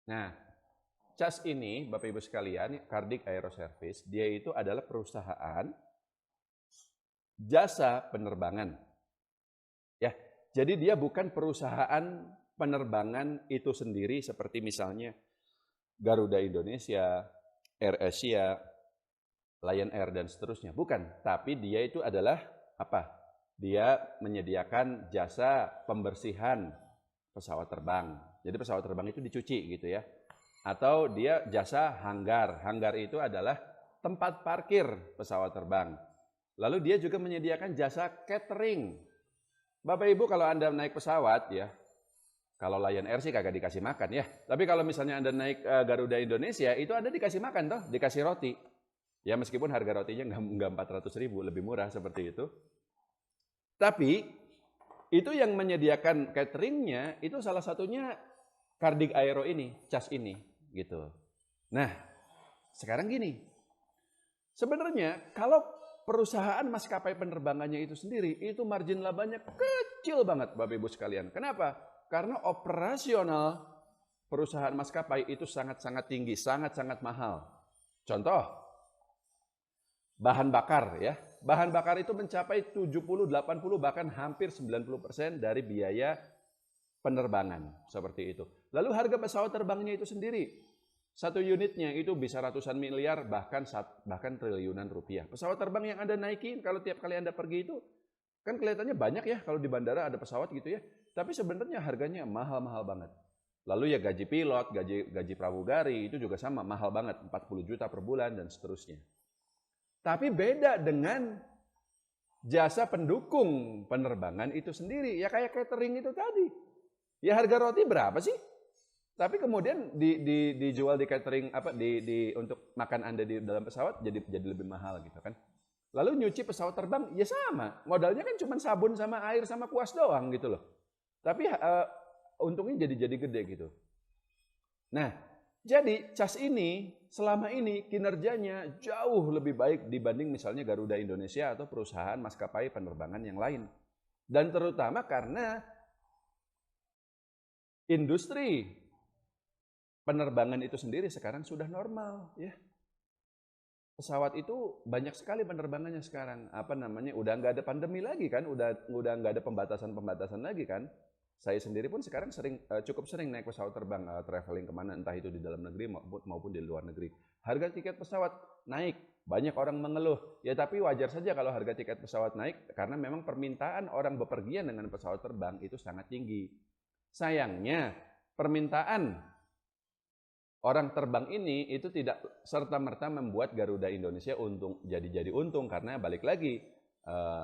Nah, CAS ini, Bapak Ibu sekalian, Cardiff Aero Service, dia itu adalah perusahaan jasa penerbangan. Ya, jadi dia bukan perusahaan penerbangan itu sendiri seperti misalnya Garuda Indonesia, AirAsia, Lion Air dan seterusnya. Bukan, tapi dia itu adalah apa? Dia menyediakan jasa pembersihan pesawat terbang. Jadi pesawat terbang itu dicuci gitu ya. Atau dia jasa hanggar. Hanggar itu adalah tempat parkir pesawat terbang. Lalu dia juga menyediakan jasa catering. Bapak Ibu kalau Anda naik pesawat ya, kalau Lion Air sih kagak dikasih makan ya. Tapi kalau misalnya Anda naik Garuda Indonesia, itu Anda dikasih makan toh, dikasih roti. Ya meskipun harga rotinya nggak 400.000, lebih murah seperti itu. Tapi itu yang menyediakan cateringnya itu salah satunya Cardiff Aero ini, CAS ini, gitu. Nah, sekarang gini, sebenarnya kalau perusahaan maskapai penerbangannya itu sendiri, itu margin labanya kecil banget Bapak Ibu sekalian. Kenapa? Karena operasional perusahaan maskapai itu sangat-sangat tinggi, sangat-sangat mahal. Contoh, bahan bakar ya. Bahan bakar itu mencapai 70, 80, bahkan hampir 90% dari biaya penerbangan. Seperti itu. Lalu harga pesawat terbangnya itu sendiri. Satu unitnya itu bisa ratusan miliar, bahkan triliunan rupiah. Pesawat terbang yang Anda naikin, kalau tiap kali Anda pergi itu, kan kelihatannya banyak ya kalau di bandara ada pesawat gitu ya. Tapi sebenarnya harganya mahal-mahal banget. Lalu ya gaji pilot, gaji pramugari itu juga sama, mahal banget. 40 juta per bulan dan seterusnya. Tapi beda dengan jasa pendukung penerbangan itu sendiri. Ya kayak catering itu tadi. Ya harga roti berapa sih? Tapi kemudian dijual di catering untuk makan Anda di dalam pesawat jadi lebih mahal gitu kan. Lalu nyuci pesawat terbang ya sama. Modalnya kan cuma sabun sama air sama kuas doang gitu loh. Tapi untungnya jadi gede gitu. Nah, jadi CAS ini selama ini kinerjanya jauh lebih baik dibanding misalnya Garuda Indonesia atau perusahaan maskapai penerbangan yang lain. Dan terutama karena industri penerbangan itu sendiri sekarang sudah normal ya. Pesawat itu banyak sekali penerbangannya sekarang. Udah nggak ada pandemi lagi kan, udah nggak ada pembatasan lagi kan. Saya sendiri pun sekarang cukup sering naik pesawat terbang, traveling kemana, entah itu di dalam negeri maupun di luar negeri. Harga tiket pesawat naik, banyak orang mengeluh. Ya tapi wajar saja kalau harga tiket pesawat naik, karena memang permintaan orang bepergian dengan pesawat terbang itu sangat tinggi. Sayangnya, permintaan orang terbang ini itu tidak serta-merta membuat Garuda Indonesia jadi untung, karena balik lagi,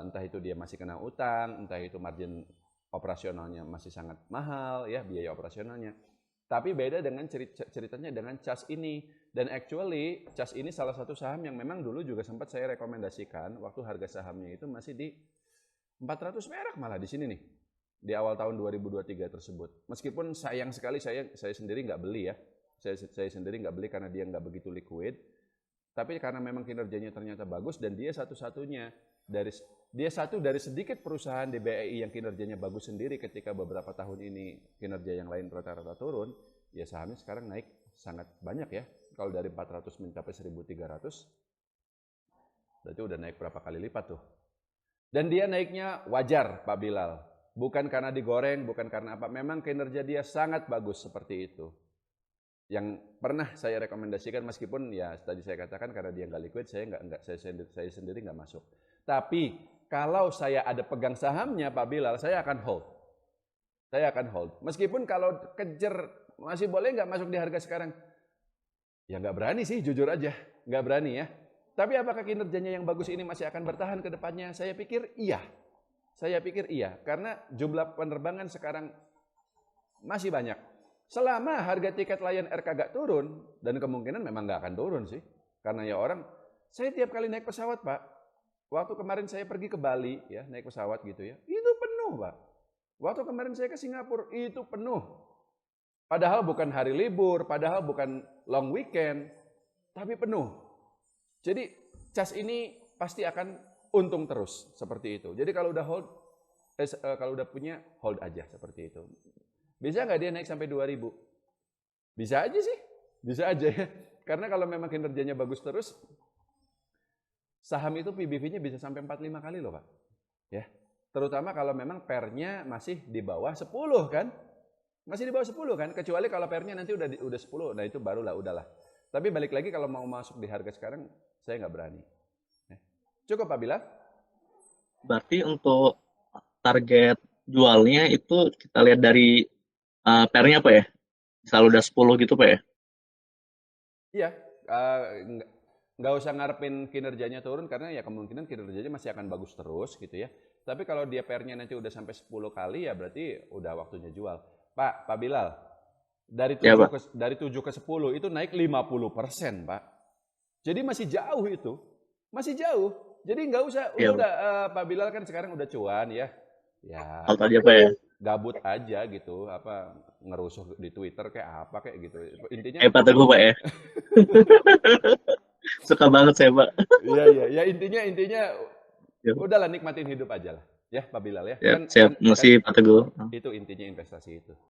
entah itu dia masih kena utang, entah itu margin operasionalnya masih sangat mahal ya, biaya operasionalnya. Tapi beda dengan ceritanya dengan CAS ini. Dan actually CAS ini salah satu saham yang memang dulu juga sempat saya rekomendasikan waktu harga sahamnya itu masih di 400 perak malah di sini nih. Di awal tahun 2023 tersebut. Meskipun sayang sekali saya sendiri nggak beli ya. Saya sendiri nggak beli karena dia nggak begitu liquid. Tapi karena memang kinerjanya ternyata bagus dan dia satu dari sedikit perusahaan di BEI yang kinerjanya bagus sendiri ketika beberapa tahun ini kinerja yang lain rata-rata turun, ya sahamnya sekarang naik sangat banyak ya. Kalau dari 400 mencapai 1.300, berarti udah naik berapa kali lipat tuh. Dan dia naiknya wajar Pak Bilal. Bukan karena digoreng, bukan karena apa. Memang kinerja dia sangat bagus seperti itu. Yang pernah saya rekomendasikan, meskipun ya tadi saya katakan karena dia nggak liquid, saya sendiri nggak masuk. Tapi kalau saya ada pegang sahamnya Pak Bilal, saya akan hold. Saya akan hold. Meskipun kalau kejar masih boleh nggak masuk di harga sekarang? Ya nggak berani sih, jujur aja, nggak berani ya. Tapi apakah kinerjanya yang bagus ini masih akan bertahan ke depannya? Saya pikir iya. Karena jumlah penerbangan sekarang masih banyak. Selama harga tiket Lion Air kagak turun, dan kemungkinan memang nggak akan turun sih. Karena ya orang, saya tiap kali naik pesawat Pak, waktu kemarin saya pergi ke Bali ya, naik pesawat gitu ya, itu penuh Pak. Waktu kemarin saya ke Singapura, itu penuh. Padahal bukan hari libur, padahal bukan long weekend, tapi penuh. Jadi CAS ini pasti akan untung terus, seperti itu. Jadi kalau udah punya, hold aja seperti itu. Bisa nggak dia naik sampai 2.000? Bisa aja sih, bisa aja ya. Karena kalau memang kinerjanya bagus terus, saham itu PBV-nya bisa sampai 4-5 kali loh Pak. Ya, terutama kalau memang pernya masih di bawah 10 kan. Masih di bawah 10 kan, kecuali kalau pernya nanti udah 10, nah itu barulah udahlah. Tapi balik lagi kalau mau masuk di harga sekarang, saya nggak berani. Ya. Cukup Pak Bilal? Berarti untuk target jualnya itu kita lihat dari pernya apa ya? Misal udah 10 gitu Pak ya? Iya, nggak usah ngarepin kinerjanya turun karena ya kemungkinan kinerjanya masih akan bagus terus gitu ya. Tapi kalau dia pernya nanti udah sampai 10 kali ya berarti udah waktunya jual. Pak Bilal, dari Ya 7 Pak. ke 10 itu naik 50%, Pak. Jadi masih jauh itu. Masih jauh. Jadi nggak usah, Ya Pak. udah Pak Bilal kan sekarang udah cuan ya. Ya, Out aja Pak ya. gabut aja gitu, apa ngerusuh di Twitter kayak apa kayak gitu. Intinya Pak Teguh Pak ya. Suka banget saya Pak. iya iya, ya intinya Ya, udahlah nikmatin hidup aja lah. Ya Pak Bilal ya. ya Kan siap. kan kan Masih Pak Teguh. itu intinya investasi itu.